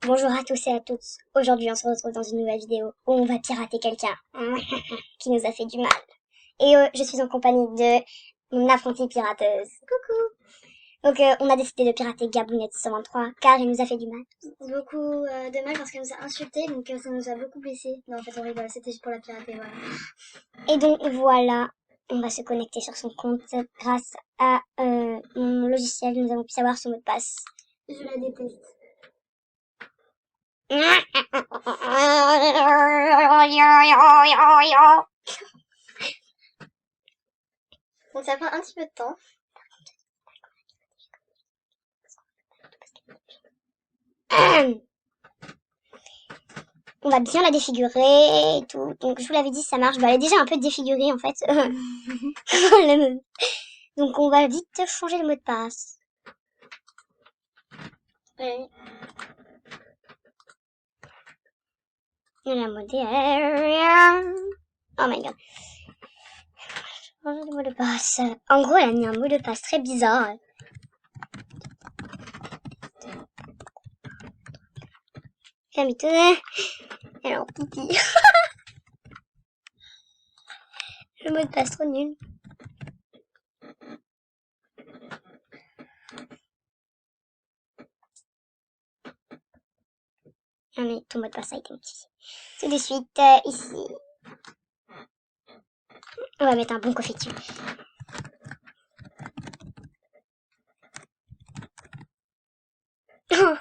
Bonjour à tous et à toutes. Aujourd'hui, on se retrouve dans une nouvelle vidéo où on va pirater quelqu'un qui nous a fait du mal. Et je suis en compagnie de mon apprentie pirateuse. Coucou. Donc, on a décidé de pirater Gabounette 123 car il nous a fait du mal. Beaucoup de mal parce qu'elle nous a insultés, donc ça nous a beaucoup blessés. Non, en fait, on rigole, c'était juste pour la pirater, voilà. Et donc, voilà, on va se connecter sur son compte grâce à mon logiciel. Nous avons pu savoir son mot de passe. Je la déteste. Donc ça prend un petit peu de temps. On va bien la défigurer et tout. Donc je vous l'avais dit, ça marche. Bah, elle est déjà un peu défigurée en fait. Donc on va vite changer le mot de passe. Oui. Il y a un mot de... Oh my god. Changer le mot de passe. En gros, elle a mis un mot de passe très bizarre. Elle a mis tout... Elle est en pipi. Le mot de passe trop nul. Ah mais ton mot de passe a été modifié. Tout de suite, ici. On va mettre un bon coffee dessus. Oh,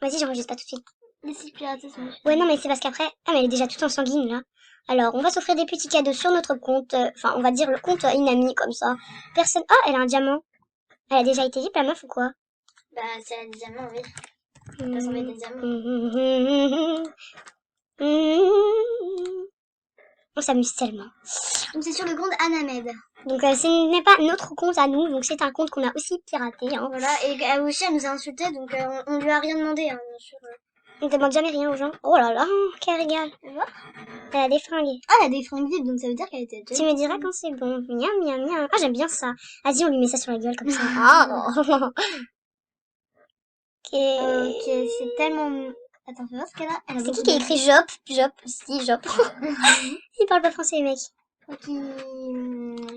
vas-y, j'enregistre pas tout de suite. Laissez pirater son jeu. Ouais, non, mais c'est parce qu'après... Ah, mais elle est déjà toute en sanguine, là. Alors, on va s'offrir des petits cadeaux sur notre compte. Enfin, on va dire le compte Inami, comme ça. Personne... Ah, elle a un diamant. Elle a déjà été VIP, la meuf, ou quoi? Bah, c'est la diamant, oui. On va s'envoyer des diamants. On s'amuse tellement. Donc c'est sur le compte Anamed. Donc, ce n'est pas notre compte à nous. Donc, c'est un compte qu'on a aussi piraté, hein. Voilà, et aussi elle nous a insultés, donc on lui a rien demandé, hein, bien sûr. On demande jamais rien aux gens. Oh là là, quel régal. Tu vois? Elle a des fringues. Ah, elle a des fringues vides, donc ça veut dire qu'elle était... Tu me diras quand c'est bon. Miam, miam, miam. Ah, j'aime bien ça. Vas-y, on lui met ça sur la gueule, comme ça. Ah. Ok, c'est tellement... Attends, fais voir ce qu'elle a. Elle a C'est beaucoup qui a de- écrit Jop? Jop, si, Jop. Il parle pas français, les mecs.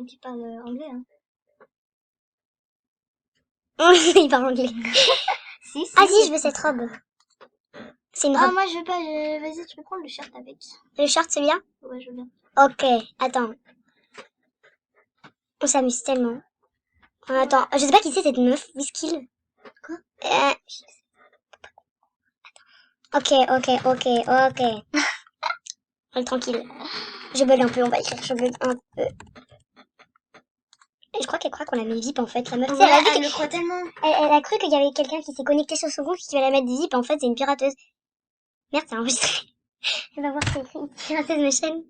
Qui parle anglais, hein. Il parle anglais. Si, si. Ah si, je veux cette robe. C'est une Ah, robe. moi je veux pas, vas-y, tu peux prendre le shirt avec. Le short, celui-là? Ouais, je veux bien. Ok, attends. On s'amuse tellement. Attends, je sais pas qui c'est cette meuf. Whiskill. Quoi? Ok, ok, ok, ok. Allez, tranquille. Je bug un peu, on va écrire. Je bug un peu. Et je crois qu'elle croit qu'on la met VIP en fait. La meuf, tu sais, Ouais, elle a dit elle le croit tellement. elle a cru qu'il y avait quelqu'un qui s'est connecté sur son compte qui va la mettre VIP. En fait, c'est une pirateuse. Merde, c'est enregistré. Elle va voir c'est écrit pirateuse de chaîne.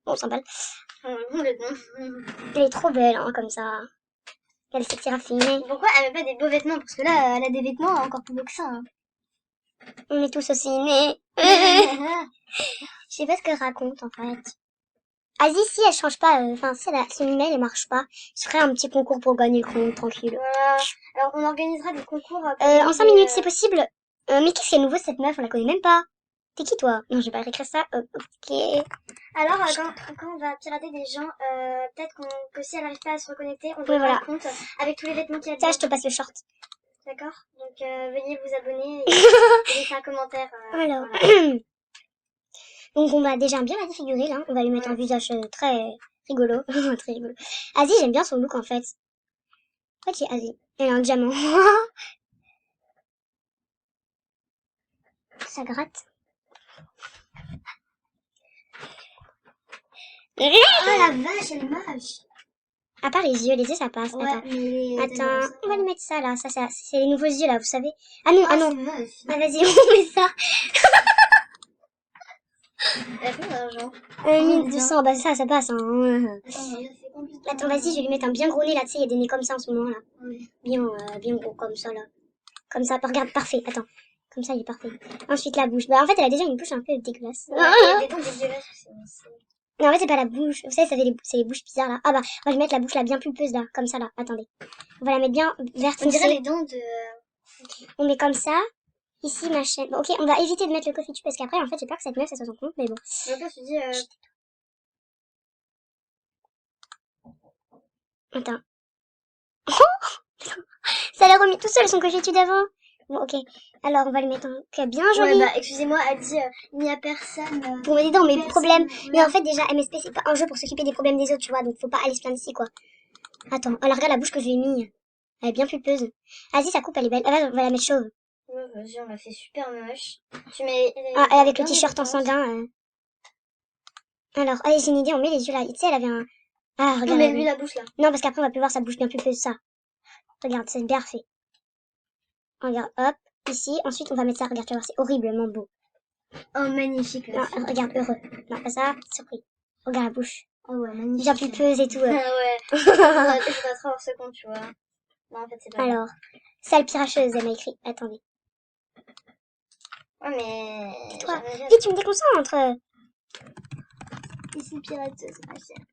Bon, on s'en balle. Complètement. Elle est trop belle, hein, comme ça. Elle s'est raffinée. Pourquoi elle met pas des beaux vêtements? Parce que là, elle a des vêtements encore plus beaux que ça. Hein. On est tous aussi nés. Je sais pas ce qu'elle raconte, en fait. Asie, si elle change pas, enfin, si son email, elle marche pas, je ferai un petit concours pour gagner le compte, tranquille. Voilà. Alors, on organisera des concours. En 5 minutes, c'est possible. Mais qu'est-ce qu'elle est nouveau, cette meuf? On la connaît même pas. T'es qui, toi? Non, je vais pas écrire ça. Ok. Alors, quand on va pirater des gens, peut-être que si elle n'arrive pas à se reconnecter, on Oui, donnera voilà. un compte avec tous les vêtements qu'il y a Ça, dedans. je te passe le short. D'accord? Donc, veuillez vous abonner et laisser un commentaire. Alors. Voilà. Donc, on va déjà bien la défigurer, là. On va lui mettre un visage très rigolo. Très rigolo. Asie, j'aime bien son look, en fait. Ok, Asie. Elle a un diamant. Ça gratte. Oh la vache, elle est moche! À part les yeux ça passe. Ouais, Attends. mais Attends, on va lui mettre ça, là. Ça, c'est les nouveaux yeux, là, vous savez. Ah non, ah non. c'est moche. Ah, vas-y, on met ça. Elle fait d'argent. 1200, bah ça passe, hein. C'est compliqué. Attends, vas-y, je vais lui mettre un bien gros nez, là. Tu sais, il y a des nez comme ça en ce moment, là. Ouais. Bien gros, comme ça, là. Comme ça, regarde, parfait. Attends. Comme ça, il est parfait. Ensuite, la bouche. Bah, en fait, elle a déjà une bouche un peu dégueulasse. Ouais, il y a des dents dégueulasses aussi. Non, en fait, c'est pas la bouche. Vous savez, ça fait c'est les bouches bizarres, là. Ah bah, on va lui mettre la bouche, là, bien pulpeuse, là. Comme ça, là. Attendez. On va la mettre bien verte On dirait foncé. les dents de... On met comme ça. Ici, ma chaîne. Bon, ok, on va éviter de mettre le coffee tube parce qu'après, en fait, j'ai peur que cette meuf, ça soit son compte, mais bon. Donc là, je te dis... Attends. Ça l'a remis tout seul, son coffee tube d'avant. Bon, ok. Alors, on va lui mettre un... Ok, bien joli. Ouais, bah, excusez-moi, elle dit, il n'y a personne... pour m'aider dans mes personne, problèmes. voilà. Mais en fait, déjà, MSP, c'est pas un jeu pour s'occuper des problèmes des autres, tu vois. Donc, faut pas aller se plaindre ici, quoi. Attends. Alors, regarde la bouche que je lui ai mis. Elle est bien pulpeuse. Vas-y, sa coupe, elle est belle. Ah, vas-y, on va la mettre chauve. Ouais, vas-y, on l'a fait super moche. Tu mets... Ah, et avec le bien t-shirt en détente. sanguin. Alors, allez, j'ai une idée, on met les yeux là. Tu sais, elle avait un... Ah, On regarde. met lui la bouche, là. Non, parce qu'après, on va plus voir sa bouche bien pulpeuse, ça. Regarde, c'est bien fait. Regarde, hop. Ici. Ensuite, on va mettre ça. Regarde, tu vas voir, c'est horriblement beau. Oh, magnifique, Non, là. regarde, heureux. Non, pas ça. Surpris. Regarde la bouche. Oh, ouais, magnifique. Bien pulpeuse et tout. Ah ouais. Je voudrais trop avoir ce compte, tu vois. Non, en fait, c'est pas vrai. Alors, sale piracheuse, elle m'a écrit. Attendez. Ouais, mais... Toi, j'arriverai à- vite, tu me déconcentres. Ici, pirateuse, ma chère.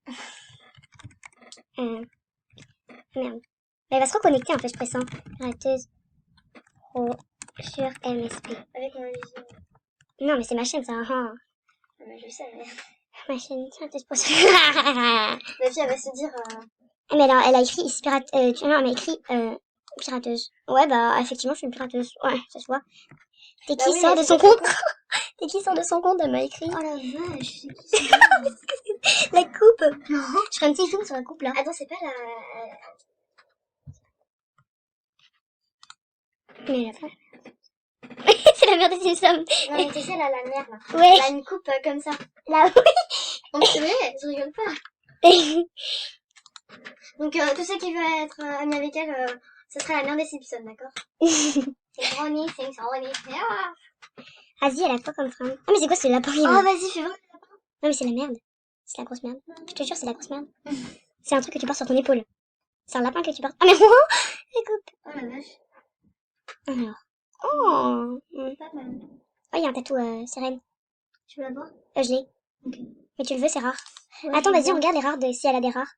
Merde. Elle va se reconnecter, en fait, je pressens. Pirateuse pro sur MSP. Avec mon vision. Non, mais c'est ma chaîne, ça. Hein. Ah, mais je sais, mais... Ma chaîne, pirateuse pro sur... La fille, elle va se dire... Mais elle a écrit ici pirate... non, elle m'a écrit pirateuse. Ouais, bah, effectivement, je suis une pirateuse. Ouais, ça se voit. T'es Bah qui oui, sort mais de c'est son pas compte con. T'es qui sort de son compte, elle m'a écrit. Oh la vache, c'est qui ça? La coupe. Non. Je ferai un petit zoom sur la coupe, là. Attends, c'est pas la... Mais elle a pas... c'est la mère des Simpsons. Non, mais tu sais, là, la mère, là. Ouais. Elle a une coupe comme ça. Là, On te vrai, je rigole pas. oui. Donc, tous ceux qui veulent être amis avec elle, ce sera la mère des Simpsons, d'accord? C'est Ronnie, c'est Ronnie. Ah. Vas-y, elle a quoi comme fringue? Ah, mais c'est quoi, c'est le lapin qui Oh, va... vas-y, fais voir. Non, mais c'est la merde. C'est la grosse merde. Je te jure, c'est la grosse merde. C'est un truc que tu portes sur ton épaule. C'est un lapin que tu portes. Ah, mais oh, la coupe. Oh la vache. Alors. Oh. Pas mal. Oh, il y a un tatou sirène. Tu veux la voir? Je l'ai. Ok. Mais tu le veux, c'est rare. Ouais, Attends, je veux vas-y, bien. on regarde les rares si elle a des rares.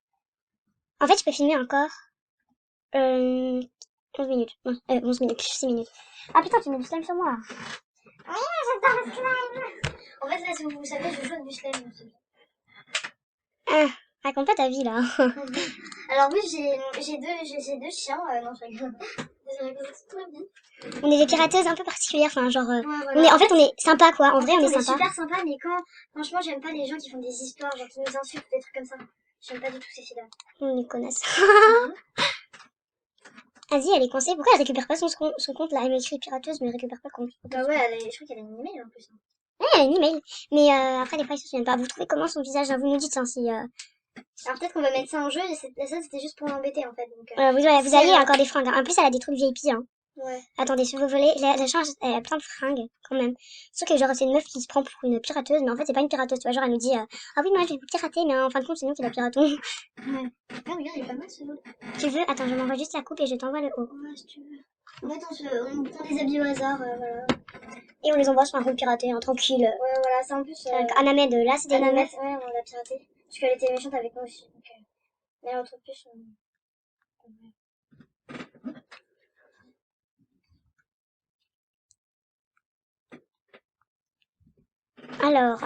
En fait, je peux filmer encore. 11 minutes. Non, 11 minutes, 6 minutes. Ah putain, tu mets du slime sur moi. J'adore le slime. En fait, là, si vous savez, je joue avec du slime aussi. Ah, raconte pas ta vie, là. Alors oui, j'ai deux chiens. Non, je rigole. Je rigole, c'est très bien. On est des pirateuses un peu particulières, enfin, genre... Ouais, on voilà. est, en fait, on est sympa, quoi. En vrai, on est on est sympa. super sympa, mais quand... Franchement, j'aime pas les gens qui font des histoires, genre qui nous insultent ou des trucs comme ça. J'aime pas du tout ces filles-là. On est connasses. Vas-y, elle est coincée. Pourquoi elle récupère pas son compte, là? Elle m'a écrit pirateuse, mais elle récupère pas le compte. Bah ouais, je crois qu'elle a une email en plus. Ouais, elle a une email. Mais après, des fois, ils se souviennent pas. Vous trouvez comment son visage, hein, vous nous dites, hein, si... Alors peut-être qu'on va mettre ça en jeu, et ça c'était juste pour l'embêter en fait. Donc, vous si avez elle- encore des fringues. Hein. En plus, elle a des trucs VIP, hein. Ouais. Attendez, si vous voulez, la change, elle a plein de fringues, quand même. Sauf que, genre, c'est une meuf qui se prend pour une pirateuse, mais en fait, c'est pas une pirateuse, tu vois. Genre, elle nous dit, ah oui, moi, je vais vous pirater, mais en fin de compte, c'est nous qui la piratons. Ouais. Ah, regarde, il est pas mal ce lot. Tu veux? Attends, je m'envoie juste la coupe et je t'envoie le haut. Ouais, si tu veux. En fait, on prend des habits au hasard, voilà. Et on les envoie sur un compte piraté, hein, tranquille. Ouais, voilà, c'est en plus. Anamed, là, c'était une meuf. Ouais, on l'a piraté. Parce qu'elle était méchante avec moi aussi. Donc, mais elle retrouve plus. Alors,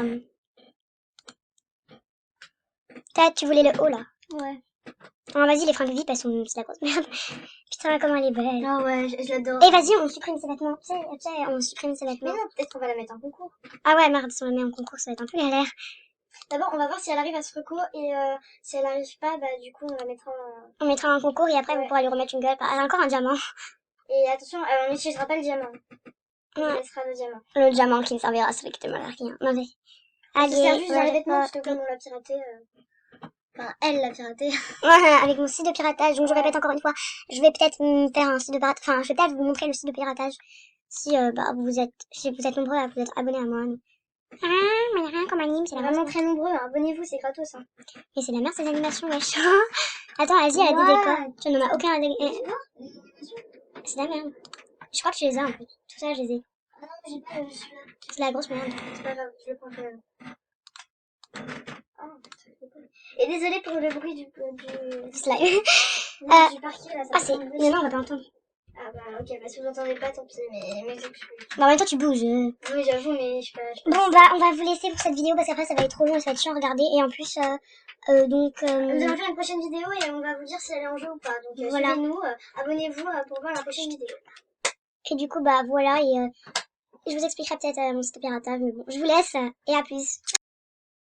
tu voulais le haut, là. Ouais. Ah, vas-y, les fringues VIP, elles sont... C'est la grosse merde. Putain, comment elle est belle. Ah ouais, je l'adore. Et vas-y, on supprime ses vêtements. Tu sais, on supprime ses Mais vêtements. non, peut-être qu'on va la mettre en concours. Ah ouais, merde, si on la met en concours, ça va être un peu galère. D'abord, on va voir si elle arrive à se recours et si elle arrive pas, bah du coup, on la mettra. On mettra un concours et après, Ouais. vous pourrez lui remettre une gueule. Elle a encore un diamant. Et attention, on n'utilisera pas le diamant. On Ouais. laissera le diamant. Le diamant qui ne servira strictement à rien. Mauvais. Ça sert Allez, juste dans les vêtements, parce que comme on l'a piraté. Enfin, elle l'a piraté. ouais, avec mon site de piratage. Donc, je répète encore une fois, je vais peut-être faire un site de piratage. Enfin, je vais peut-être vous montrer le site de piratage. Si, si vous êtes nombreux à vous être abonnés à moi. Ah, mais y a rien comme anime, c'est C'est la vraiment merde. très nombreux, hein. Abonnez-vous, c'est gratos. Hein. Et c'est la merde ces animations, wesh. Attends, vas-y, elle a des décors. Tu n'en as aucun. C'est la merde. Je crois que tu les as en plus. Tout ça, je les ai. Ah non, mais j'ai pas celui-là. C'est la grosse merde. C'est pas grave, je le prends quand même. Et désolée pour le bruit du slime. du parquet là, ça Ah, c'est... me Mais non, on va pas entendre. Ah bah ok, bah si vous entendez pas, tant pis, mais vu que je... Bah, en même temps, tu bouges. Oui, j'avoue, mais je peux... Bon, bah, on va vous laisser pour cette vidéo parce qu'après, ça va être trop long et ça va être chiant à regarder. Et en plus, donc... Nous allons faire une prochaine vidéo et on va vous dire si elle est en jeu ou pas. Donc voilà. suivez-nous, abonnez-vous pour voir la prochaine vidéo. Et du coup, bah, voilà. Et je vous expliquerai peut-être mon site piratage. Mais bon, je vous laisse et à plus.